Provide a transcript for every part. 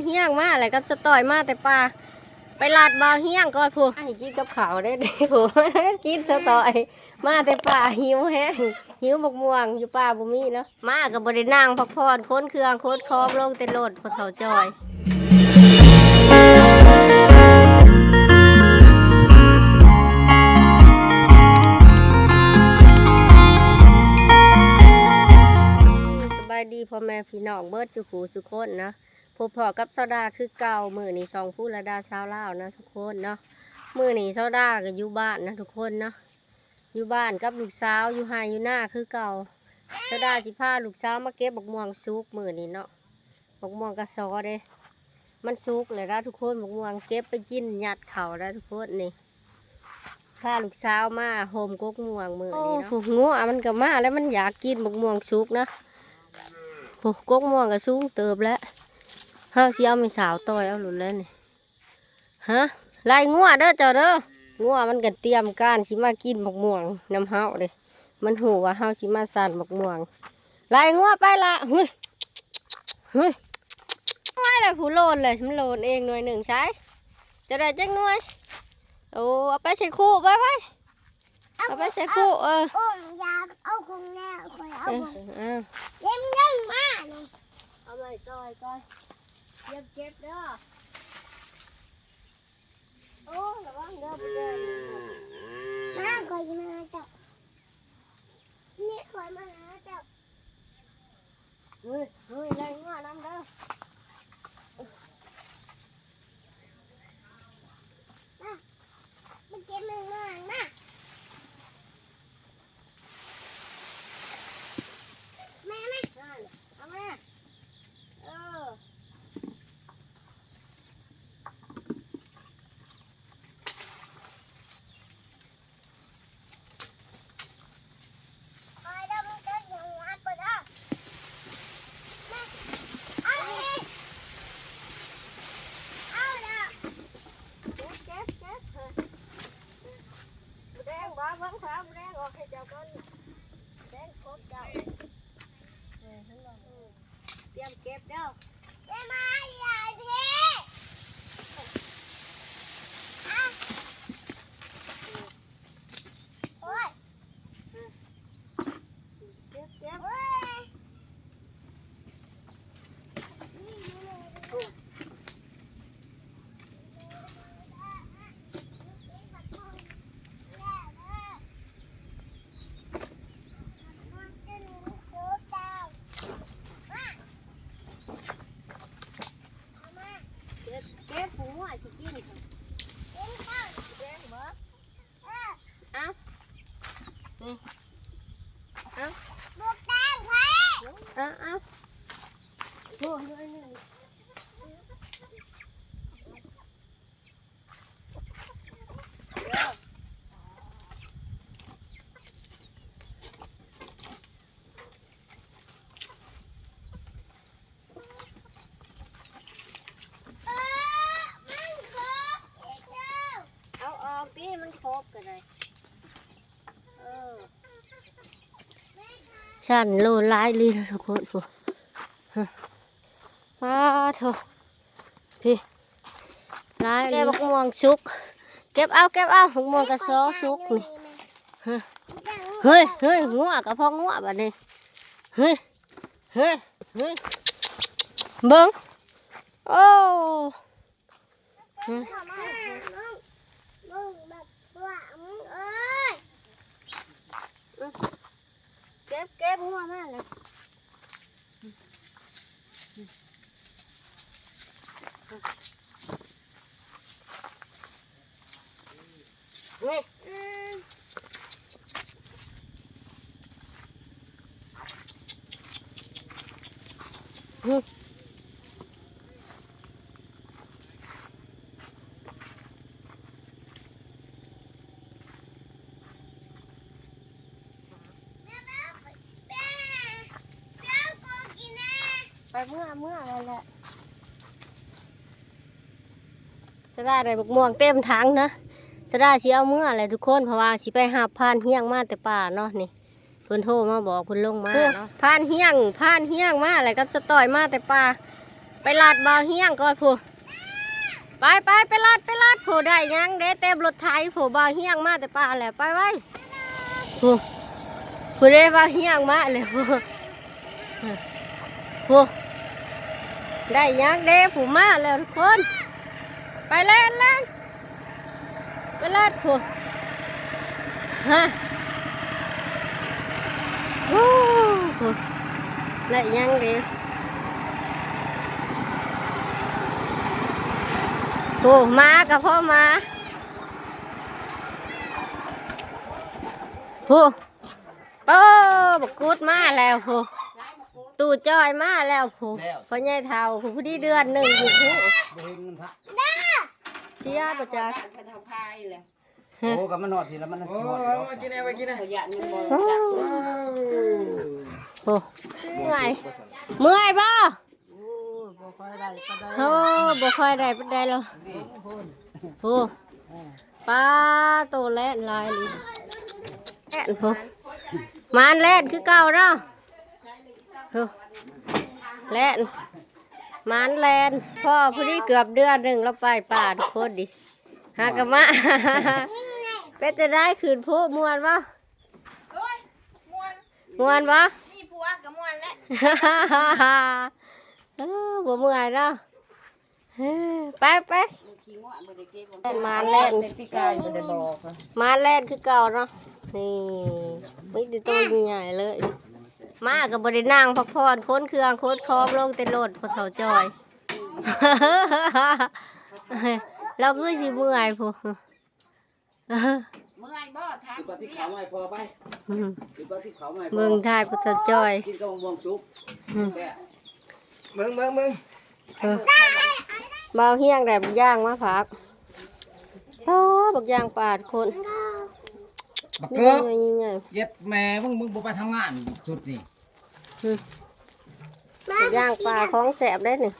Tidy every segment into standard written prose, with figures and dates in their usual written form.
เฮี้ยงมาอะไรกับสต่อยมาแต่ป่าไปลาดบ่าวเฮี้ยงก่อนผู้ให้กินกับข้าวได้เด้ผู้กินสต่อยมาแต่ป่าหิวแห้งหิวบกม่วงอยู่ป่าบ่มีเนาะมากับบรินั่งพักผ่อนค้นเครื่องโคตรคอมลงเต็นรถพอเฒ่าจอยดีพ่อแม่พี่น้องเบิดสุขูสุคนนะพบพอกับโซดาคือเก่ามือนี่สองผู้ระดาชาวลาวนะทุกคนเนาะมือนี่โซดาก็อยู่บ้านนะทุกคนเนาะอยู่บ้านกับลูกสาวอยู่ไฮอยู่หน้าคือเก่าโซดาสิพาลูกสาวมาเก็บบักม่วงซุกมือนี่เนาะบักม่วงกระซอเด้มันซุกเลยนะทุกคนบักม่วงเก็บไปกินหยัดเข่าได้ทุกคนนี่พาลูกสาวมาโฮมกกม่วงมือนี่เนาะผูกงัวมันก็มาแล้วมันอยากกินบักม่วงซุกนะโอ้กกม่วงก็สูงเติบแล้วเฮาสิเอาไม่สาวต่อยเอาหลุดแล้วนี่ฮะไล่งัวเด้อเจ้าเด้องัวมันก็เตรียมการสิมากินบักม่วงน้ำเฮาเด้มันหูว่าเฮาสิมาสั่นบักม่วงไล่งัวไปละเฮ้ยเฮ้ยไม่เลยผู้โลนเลยฉันโลนเองหน่วยหนึ่งใช้จะได้จักหน่วยโอ้เอาไปใส่คู่ไปเอาไปใส่คู่โอ้ยยามเอาคงแล้วคอยเอาเล่มยังมาเลยเอาไปก้อยเก็บเด้อโอ้ระวังเด้อไปเดินมาคอยมาจับนี่คอยมาหาจับเฮ้ยแรงมากน้ำเด้อมาเก็บหนึ่งมาแม่เอาแม่เบิ้งฟ้าแดงออกให้เจ้าก้อนแดงครบเจ้าเตรียมเก็บเด้อแม่มาใหญ่พี่โอ้ยเก็บหูหัวสิกินแดงบ่เอานี่เอาลูกแดงแพ้เอาโอ้ยนี่พี่มันครบกันเลยฉันโลลายลีทุกคนผู้มาเถอะพี่ลายแกบักม่วงสุกเก็บเอาบักม่วงกระซอสุกนี่เฮ้ยงัวกับพ่องัวแบบนี้เฮ้ยเบิ้งโอ้เก็บหัวมากเลยเฮ้ยไปเมื่ออะไรแหละจะได้อะไรบักม่วงเต็มถังนะจะได้สิเอาเมื่ออะไรทุกคนเพราะว่าสิไปหาพานเฮี้ยงมาแต่ป่าเนาะนี่เพิ่นโทรมาบอกเพิ่นลงมาเนาะพานเฮี้ยงมาอะไรกับสต่อยมาแต่ป่า ไปลาดบ่าวเฮียงก่อนผู้ไปลาดผู้ได้ยังเด้เต็มรถไถผู้บ่าวเฮียงมาแต่ป่าแหละไปไว้ผู้ได้บ่าวเฮียงมาเลยผู้ได้ยังเด้ผู้มาแล้วทุกคนไปเล่นไปลาดผู้ฮะโอ้โหได้ยังเด้โอ้มากับพ่อมาโอ้โอ้บักกูดมาแล้วโอ้ตู่จอยมาแล้วโอ้พ่อใหญ่เท่าผู้ที่เดือนหนึ่งอยู่ผู้เสียประจักษ์ โอ้กับมันนอดทีแล้วมันนอดมากินอะไรกินอะไร โอ้เมื่อยบ่โอ้บ่ค่อยได้ปานใดหรอกโอ้ปลาโตแล่นลายเลยแล่นโอ้มานแล่นคือเก่าเนาะโอ้แล่นมานแล่นพ่อพอดีเกือบเดือนหนึ่งเราไปป่าทุกคนดิหากะมะเป็นจะได้คืนผู้มวนบ่มวนบ่มีผัวกับมวนแล้ว บ่เมื่อยเนาะไปมาเล่นพี่กายจะได้บอกมาเล่นคือเก่าเนาะนี่ไม่ได้ตัวใหญ่เลยมากับบรินั่งพักผ่อนค้นเครื่องค้นคอมลงเต็นรถพอเท่าจอยเราคือสิเมื่อยผู้ เมื่อยบ่ทาน กินปลาที่เขาไม่พอไปกินปลาที่เขาไม่พอ เมืองไทยพอเท่าจอย กินกับมะม่วงชุบมึง เบาเฮี้ยงได้บักย่างมาผักโอ้บักย่างปาดคน บักเกอร์ นี่ใหญ่ เย็บแม่มึงไปทำงานสุดนี่ บักย่างปลาของแสบได้หนึ่ง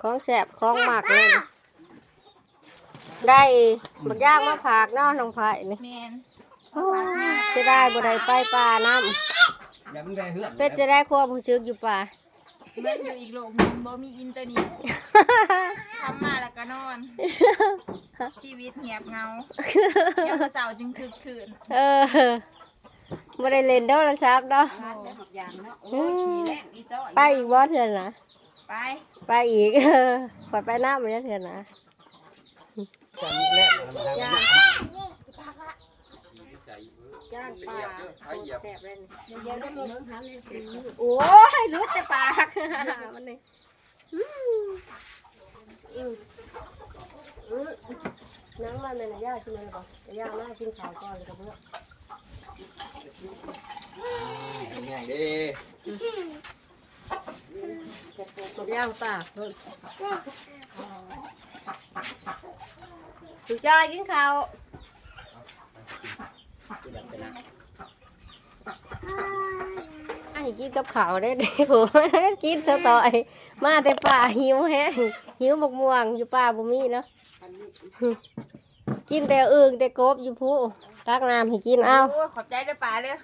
ของแสบของหมักเลยนี่ได้บักย่างมาผักเนาะน้องไผ่นี่ แมน โอ้เสียดายบ่ได้ไปป่าน้ อย่ามึงได้เหือน ำเป็ดจะได้ความรู้สึกอยู่ป่า แม่นอยู่อีกโลกหนึงบ่มีอินเทอร์เน็ตทำมาแล้วก็นอน ชีวิตเงียบเหงาเดี๋ยวเสาร์จึงคึกคืน เออบ่ได้เล่นโทรศัพท์เนาะ ไปอีกบ่เถื่อนนะ ไป ไปอีกขอไปน้ำมันจะเถื่อนนะย่างปลาแสบเลยโอ้ยรู้แต่ปากมันนี่น้ำมันเลยนะย่ากินมันก่อนย่ามากินข้าวก่อนกับเพื่อน อย่างดี กับย่างปลาเพิ่นสุจอยกินข้าวไอ้กินกับข้าวได้เด้อผมกินสตอยมาแต่ป่าหิวแฮะหิวบกม่วงอยู่ป่าบ่มีเนาะกินแต่อึ่งแต่กบอยู่ผู้ตักน้ำให้กินเอา โอ้ยขอบใจเด้อป๋าเด้อ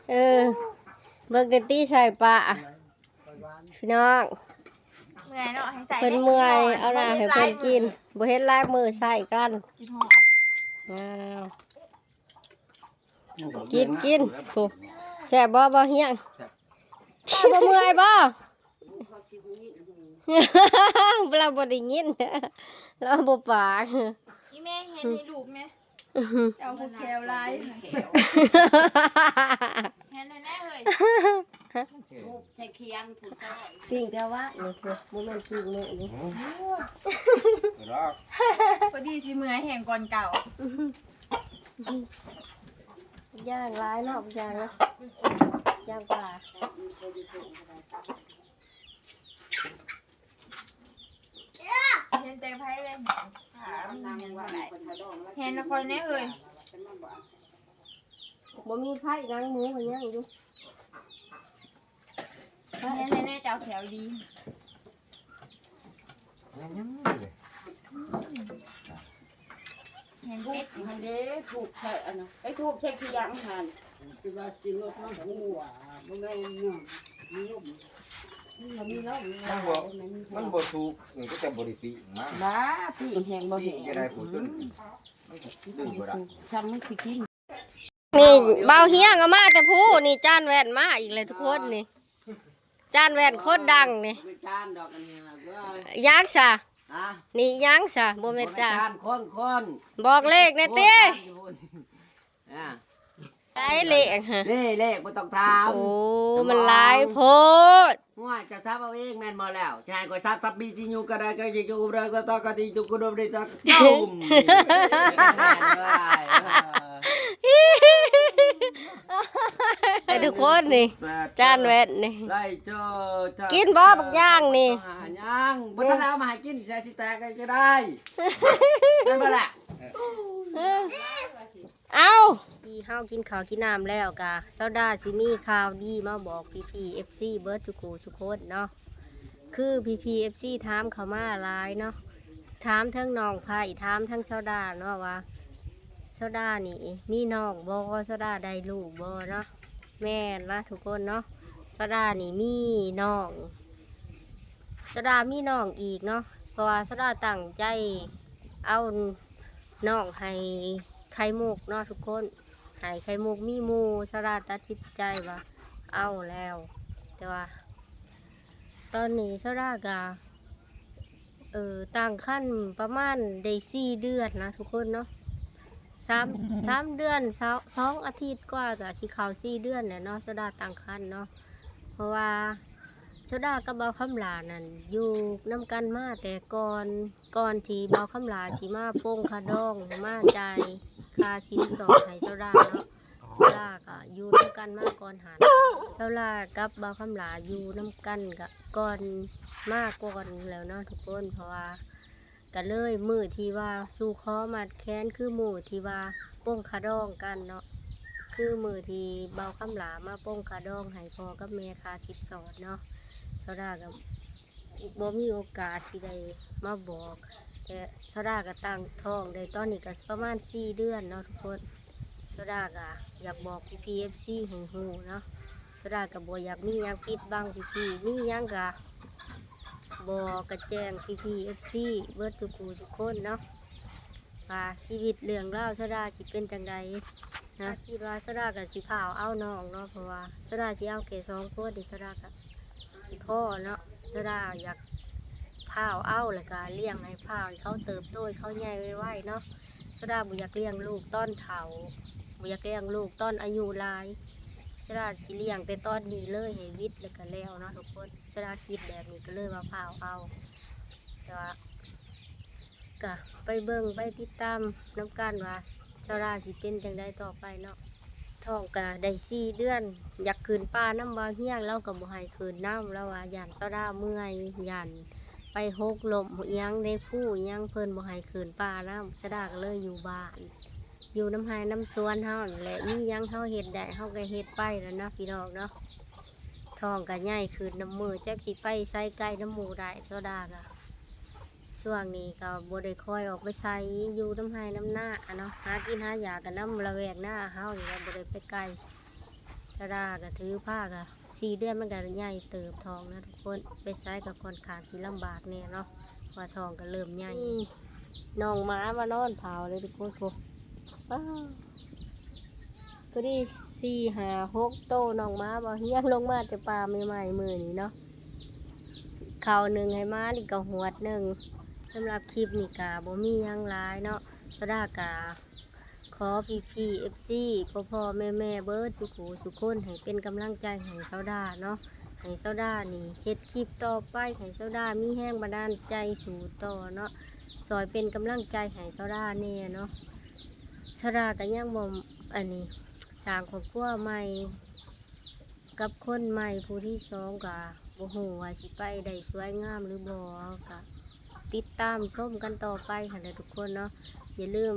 เบิกเดนตี้ใส่ป่าพี่น้อง เมื่อยเนาะให้ใส่ เพิ่นเมื่อยเอาหน้าให้เพิ่นกินบ่เฮ็ดลายมือใส่กัน กินหอด อ้าวกินโอ้แซ่บบ่เฮียงบ่เมื่อยบ่ เราบ่ได้ยินเราบ่ปาก อีแม่เห็นให้ลูกแม่เอาผู้แขวลายเห็นแน่ๆเลย ใช้เคียงถูกต้อง ปิ้งแต่ว่านี่คือบ่แม่นปิ้งมื้อนี้ พอดีสิเมื่อยแห่งก่อนเก่า ย่างหลายเนาะย่างเนาะย่างปลา เห็นแต่ไผเลยขามีเงินบ่ได้เห็นแล้วคอยแน่เอ้ย บ่มีไผ่นางหมูก็ยังอยู่ เห็นแน่ๆเจ้าแขวดี เห็นเป็ด มันเด้ถูกใช่อันนั้นไอ้ถูกใช้เคียงหัน กินรถน้ำหัวมึงได้เนาะ มันมีแล้ว มันบ่สุกนี่ก็จะบ่ได้ปีนะ บ้าพี่แห้งบ่ ปี แห้ง จะได้ผู้จนมันดื้อบ่ได้ ช้ำมันสิกิน นี่เบาเฮียงก็มาแต่ผู้นี่จานแว่นมาอีกเลยทุกคนนี่จานแว่นโคตรดังนี่ ไม่จานดอกอันนี้นะเว้ย ยังซะ ฮะ นี่ยังซะบ่แม่นจาน คน บอกเลขแน่ติ อ่า ได้เลขฮะ นี่เลขบ่ต้องถาม โอ้มันหลายโพด ง่ายจะทราบเอาเองแม่นบ่แล้วชายก็ทราบทับบีที่อยู่ก็ได้ก็อยู่เรื่องก็ต้องก็ที่อยู่ก็โดนได้สักตุ้มไอ้ทุกคนนี่จานแว่นนี่ ไล่เจ้า กินบ่บักย่างนี่ ย่างบ่ทันเอามาให้กินจะสิแตกก็ได้แม่นบ่ล่ะ เอาที่เฮากินข้าวกินน้ำแล้วกะเซาดาสิมีข่าวดีมาบอกพี่ๆ FC เบิร์ดทุกคู่ทุกคนเนาะคือพี่ๆ FC ถามเขามาหลายเนาะถามทั้งน้องไผ่ถามทั้งเซาดาเนาะว่าเซาดานี่มีน้องบ่เซาดาได้ลูกบ่เนาะแม่นละทุกคนเนาะเซาดานี่มีน้องเซาดามีน้องอีกเนาะเพราะว่าเซาดาตั้งใจเอาน้องให้ไข่มุกเนาะทุกคนหายไข่มุกมีหมูสราตัดสินใจว่าเอาแล้ว แต่ว่า ตอนนี้สรากาต่างขั้นประมาณได้4 เดือนนะทุกคนเนาะ3 เดือน2 อาทิตย์กว่ากับสิเขา4 เดือนเนี่ยเนาะสราต่างขั้นเนาะเพราะว่าสรากับเบาคำหลานั่นอยู่น้ำกันมาแต่ก่อนที่เบาคำหลาสิมาโป้งคาดองมาใจายค่าสินสอดให้เจ้าดาเนาะเจ้าดาก็อยู่น้ำกันมาก่อนหันเจ้าดากับเบาคำหลาอยู่น้ำกันก็ก่อนมาก่อนแล้วเนาะทุกคนเพราะว่าก็เลยมือที่ว่าสู่คอมัดแค้นคือมือที่ว่าโป้งคาดองกันเนาะคือมือที่เบาคำหลามาโป้งคาดองให้พ่อกับแม่ค่าสินสอดเนาะเจ้าดาก็บ่มีโอกาสที่ได้มาบอกแต่โซดาก็ตั้งท้องได้ตอนนี้ก็ประมาณ4 เดือนเนาะทุกคนโซดาก็อยากบอกพี่ๆ FC ให้ฮู้เนาะโซดาก็บ่อยากมีหยังปิดบังพี่ๆมีหยังก็บอกกระแจ้งพี่ๆ FC เบิดทุกผู้ทุกคนเนาะว่าชีวิตเรื่องราวโซดาสิเป็นจังใดนะคิดว่าโซดาก็สิพาเอาน้องเนาะเพราะว่าโซดาสิเอาแค่2 คนดิโซดาก็สิพ่อเนาะโซดาอยากพาวเอาแล้วก็เลี้ยงให้พาวให้เขาเติบโตให้เขาใหญ่ไวๆเนาะโซดาบ่อยากเลี้ยงลูกต้นเฒ่าบ่อยากเลี้ยงลูกต้นอายุหลายโซดาสิเลี้ยงแต่ตอนนี้เลยให้วิทย์แล้วก็แล้วเนาะทุกคนโซดาคิดแบบนี้ก็เลยว่าพาวเอาแต่ว่าก็ไปเบิ่งไปติดตามน้ำกันว่าโซดาสิเป็นจังไดต่อไปเนาะท้องก็ได้4 เดือนอยากคืนป้าน้ำบาเฮียงเราก็บ่ให้คืนน้ำแล้วว่าย่านโซดาเมื่อยย่านไปหกลมอิหยังได้ผู้อิหยังเพิ่นบ่ให้คืนป้าน้ำโซดาก็เลยอยู่บ้านอยู่น้ำไห้น้ำสวนเฮานั่นแหละมีหยังเฮาเฮ็ดได้เฮาก็เฮ็ดไปแล้วนะพี่น้องเนาะท้องก็ใหญ่คืนน้ำมือจักสิไปใส่ไก่น้ำหมูได้โซดาก็ช่วงนี้ก็บ่ได้ค่อยออกไปใส่อยู่น้ำไห้น้ำหน้าเนาะหากินหาหยากันน้ำระแวกหน้าเฮานี่ก็บ่ได้ไปไกลโซดาก็ถือผ้าก็4 เดือนมันก็ใหญ่เติบทองนะทุกคนไปใช้กับคนขาดสิลำบากเนี่ยเนาะว่าทองก็เริ่มใหญ่น้องหมามานอนเผาเลยทุกคนโว้าวก็ดี4 5 6 โตน้องหมาบ่เฮียงลงมาแต่ป่าใหม่ๆมือนี่เนาะข้าวหนึ่งให้มานี่ก็หวดหนึ่งสำหรับคลิปนี่กะบ่มีหยังหลายเนาะโซดากะขอพี่ๆ FC พ่อๆแม่ๆเบิร์ดสุขุสุขคนให้เป็นกำลังใจให้โซดาเนาะให้โซดานี่เฮ็ดคลิปต่อไปให้โซดามีแห้งบันดาลใจสู่ต่อเนาะซอยเป็นกำลังใจให้โซดาแน่เนาะโซดาก็ยังบ่อันนี้สร้างครอบครัวใหม่กับคนใหม่ผู้ที่สองกะบ่ฮู้ว่าสิไปได้สวยงามหรือบ่กะติดตามชมกันต่อไปค่ะทุกคนเนาะอย่าลืม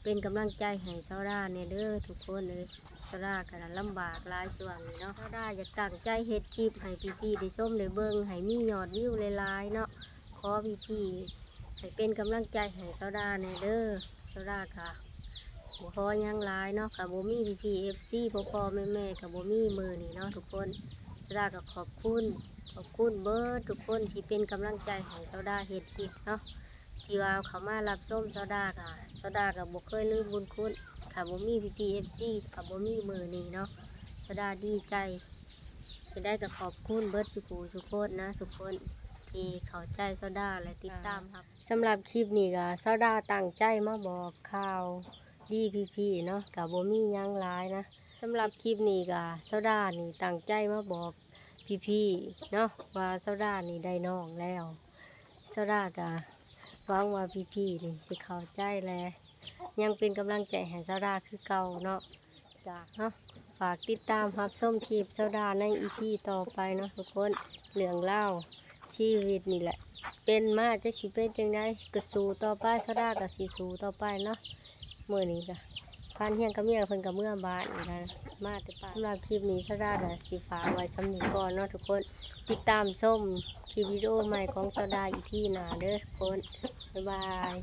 เป็นกำลังใจให้โซดาเนี่ยเด้อทุกคนเลยโซดาก็ลำบากหลายส่วนเนาะโซดาอยากตั้งใจเฮ็ดคลิปให้พี่ๆได้ชมได้เบิ่งให้มียอดวิวหลายๆเนาะขอพี่ๆให้เป็นกำลังใจให้โซดาเนี่ยเด้อโซดาค่ะบ่ขอหยังหลายเนาะกับบ่มีพี่ๆ FC พ่อๆแม่ๆกับบ่มีมือนี่เนาะทุกคนโซ ซาดาก็ขอบคุณเบิร์ดทุกคนที่เป็นกำลังใจให้ซาดาเฮ็ดคลิปเนาะที่ว่าเขามารับชมซาดาก็บ่เคยลืมบุญคุณค่ะบ่มีพี่ FC ค่ะบ่มีมือนี้เนาะซาดาดีใจจะได้ก็ขอบคุณเบิร์ดทุกคนนะทุกคนที่เข้าใจซาดาและติดตามครับสำหรับคลิปนี้ก็ซาดาตั้งใจมาบอกข่าวดีพี่เนาะก็บ่มีหยังหลายนะสำหรับคลิปนี้ก็ซาดานี่ตั้งใจมาบอกพี่เนาะว่าซาดานี่ได้น้องแล้วซาดาก็หวังว่าพี่นี่สิเข้าใจแลยังเป็นกำลังใจให้ซาดาคือเก่าเนาะจ้ะเนาะฝากติดตามรับชมคลิปซาดาในอีพีต่อไปเนาะทุกคนเรื่องเล่าชีวิตนี่แหละเป็นมาจักสิเป็นจังไดก็สู้ต่อไปซาดาก็สิสู้ต่อไปเนาะมื้อนี้ก็พานเฮียงกับเมียเพิ่นก็เมื่อบ้านนี่นะมาแต่ป่าสำหรับคลิปนี้ซาดาก็สิฝากไว้สำนี้ก่อนเนาะทุกคนติดตามชมคลิปวิดีโอใหม่ของซาดาอีกทีหน้าเด้อทุกคนบ๊ายบาย